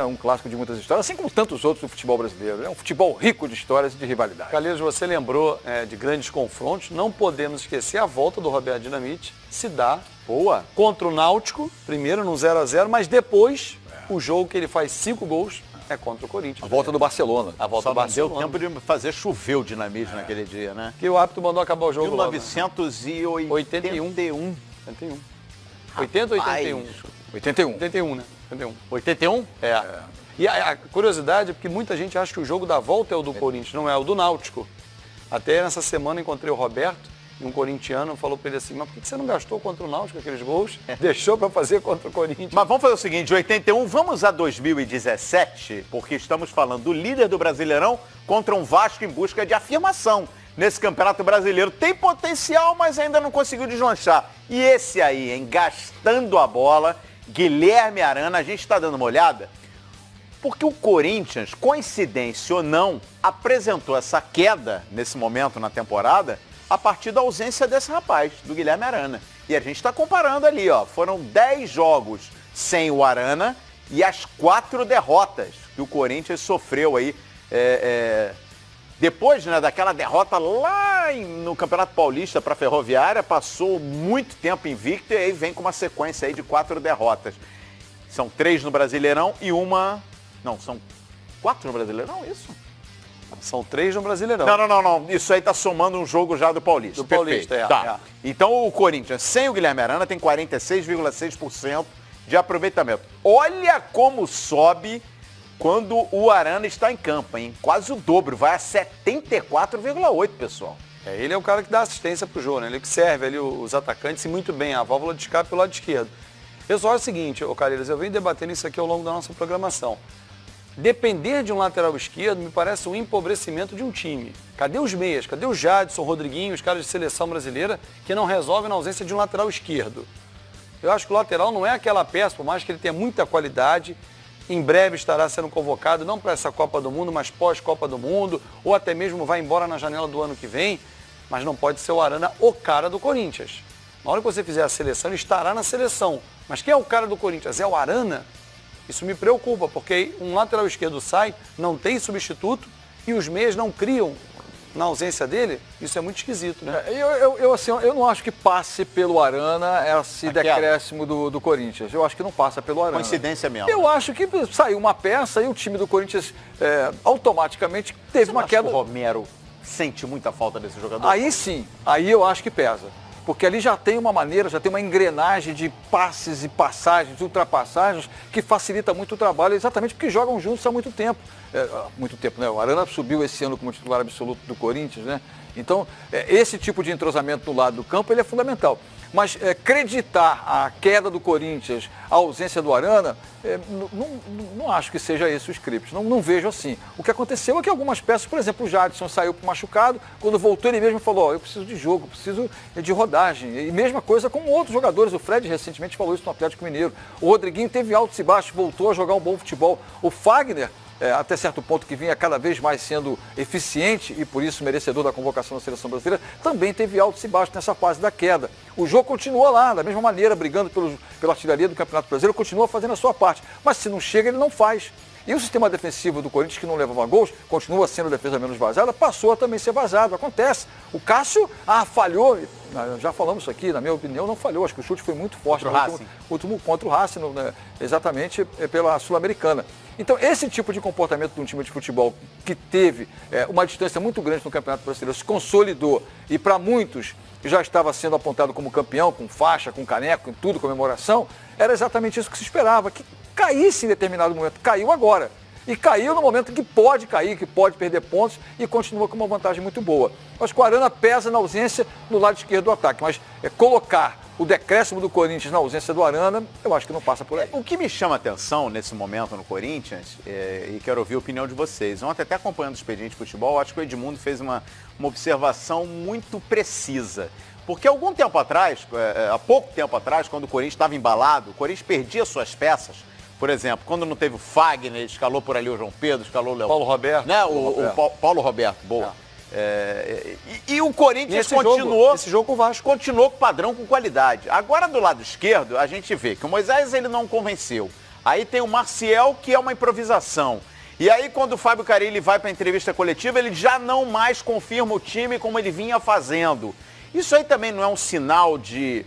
é um clássico de muitas histórias, assim como tantos outros do futebol brasileiro. É um futebol rico de histórias e de rivalidade. Calheiros, você lembrou de grandes confrontos. Não podemos esquecer a volta do Roberto Dinamite se dá contra o Náutico, primeiro no 0-0, mas depois o jogo que ele faz 5 gols é contra o Corinthians. A volta do Barcelona. A volta Só do não deu Barcelona. tempo de fazer chover o Dinamite naquele dia, né? Que o árbitro mandou acabar o jogo 1981. 81. 80 ou 81? 81. 81, né? 81. 81? E a curiosidade é porque muita gente acha que o jogo da volta é o do Corinthians, não é o do Náutico. Até nessa semana encontrei o Roberto, e um corintiano falou para ele assim, mas por que você não gastou contra o Náutico aqueles gols? Deixou para fazer contra o Corinthians. Mas vamos fazer o seguinte, de 81, vamos a 2017, porque estamos falando do líder do Brasileirão contra um Vasco em busca de afirmação nesse Campeonato Brasileiro. Tem potencial, mas ainda não conseguiu deslanchar. E esse aí, hein, gastando a bola, Guilherme Arana, a gente está dando uma olhada, porque o Corinthians, coincidência ou não, apresentou essa queda nesse momento na temporada a partir da ausência desse rapaz, do Guilherme Arana. E a gente está comparando ali, ó, foram 10 jogos sem o Arana e as 4 derrotas que o Corinthians sofreu aí. Depois, né, daquela derrota lá no Campeonato Paulista para a Ferroviária, passou muito tempo invicto e aí vem com uma sequência aí de 4 derrotas. São 3 no Brasileirão e uma... Não, são 4 no Brasileirão, isso? São 3 no Brasileirão. Não. Isso aí tá somando um jogo já do Paulista. Do Paulista, Tá. Então o Corinthians, sem o Guilherme Arana, tem 46,6% de aproveitamento. Olha como sobe quando o Arana está em campo, hein? Quase o dobro, vai a 74,8%, pessoal. Ele é o cara que dá assistência pro jogo, né? Ele que serve ali os atacantes e muito bem, a válvula de escape pelo lado esquerdo. Eu só acho o seguinte, Calheiros, eu venho debatendo isso aqui ao longo da nossa programação. Depender de um lateral esquerdo me parece um empobrecimento de um time. Cadê os meias? Cadê o Jadson, o Rodriguinho, os caras de seleção brasileira que não resolvem na ausência de um lateral esquerdo? Eu acho que o lateral não é aquela peça, por mais que ele tenha muita qualidade, em breve estará sendo convocado, não para essa Copa do Mundo, mas pós-Copa do Mundo, ou até mesmo vai embora na janela do ano que vem, mas não pode ser o Arana o cara do Corinthians. Na hora que você fizer a seleção, ele estará na seleção. Mas quem é o cara do Corinthians? É o Arana? Isso me preocupa, porque um lateral esquerdo sai, não tem substituto e os meias não criam na ausência dele. Isso é muito esquisito, né? Eu não acho que passe pelo Arana esse decréscimo do Corinthians. Eu acho que não passa pelo Arana. Coincidência mesmo. Eu acho que saiu uma peça e o time do Corinthians automaticamente teve uma queda. O Romero sente muita falta desse jogador? Aí sim, aí eu acho que pesa. Porque ali já tem uma maneira, já tem uma engrenagem de passes e passagens, ultrapassagens, que facilita muito o trabalho, exatamente porque jogam juntos há muito tempo. Muito tempo, né? O Arana subiu esse ano como titular absoluto do Corinthians, né? Então, esse tipo de entrosamento do lado do campo, ele é fundamental. Mas acreditar a queda do Corinthians, a ausência do Arana, não acho que seja esse o script. Não vejo assim. O que aconteceu é que algumas peças, por exemplo, o Jadson saiu machucado, quando voltou ele mesmo falou, eu preciso de jogo, preciso de rodagem. E mesma coisa com outros jogadores. O Fred recentemente falou isso no Atlético Mineiro. O Rodriguinho teve altos e baixos, voltou a jogar um bom futebol. O Fagner, até certo ponto que vinha cada vez mais sendo eficiente e por isso merecedor da convocação da seleção brasileira, também teve altos e baixos nessa fase da queda. O jogo continua lá, da mesma maneira, brigando pela artilharia do Campeonato Brasileiro, continua fazendo a sua parte. Mas se não chega, ele não faz. E o sistema defensivo do Corinthians, que não levava gols, continua sendo a defesa menos vazada, passou a também ser vazado. Acontece. O Cássio falhou. Já falamos isso aqui, na minha opinião, não falhou. Acho que o chute foi muito forte. Contra o Racing, exatamente pela Sul-Americana. Então, esse tipo de comportamento de um time de futebol que teve uma distância muito grande no Campeonato Brasileiro, se consolidou e para muitos já estava sendo apontado como campeão, com faixa, com caneco, com tudo, comemoração, era exatamente isso que se esperava, que caísse em determinado momento. Caiu agora. E caiu no momento que pode cair, que pode perder pontos e continua com uma vantagem muito boa. Acho que o Arana pesa na ausência no lado esquerdo do ataque, mas colocar o decréscimo do Corinthians na ausência do Arana, eu acho que não passa por aí. O que me chama a atenção nesse momento no Corinthians, e quero ouvir a opinião de vocês, ontem até acompanhando o Expediente de Futebol, acho que o Edmundo fez uma observação muito precisa. Porque algum tempo atrás, há pouco tempo atrás, quando o Corinthians estava embalado, o Corinthians perdia suas peças. Por exemplo, quando não teve o Fagner, escalou por ali o João Pedro, escalou o Léo. Paulo Roberto. Né? Paulo Roberto, boa. E o Corinthians continuou. Esse jogo com o Vasco. Continuou com padrão, com qualidade. Agora, do lado esquerdo, a gente vê que o Moisés ele não convenceu. Aí tem o Marcial, que é uma improvisação. E aí, quando o Fábio Carille vai para a entrevista coletiva, ele já não mais confirma o time como ele vinha fazendo. Isso aí também não é um sinal de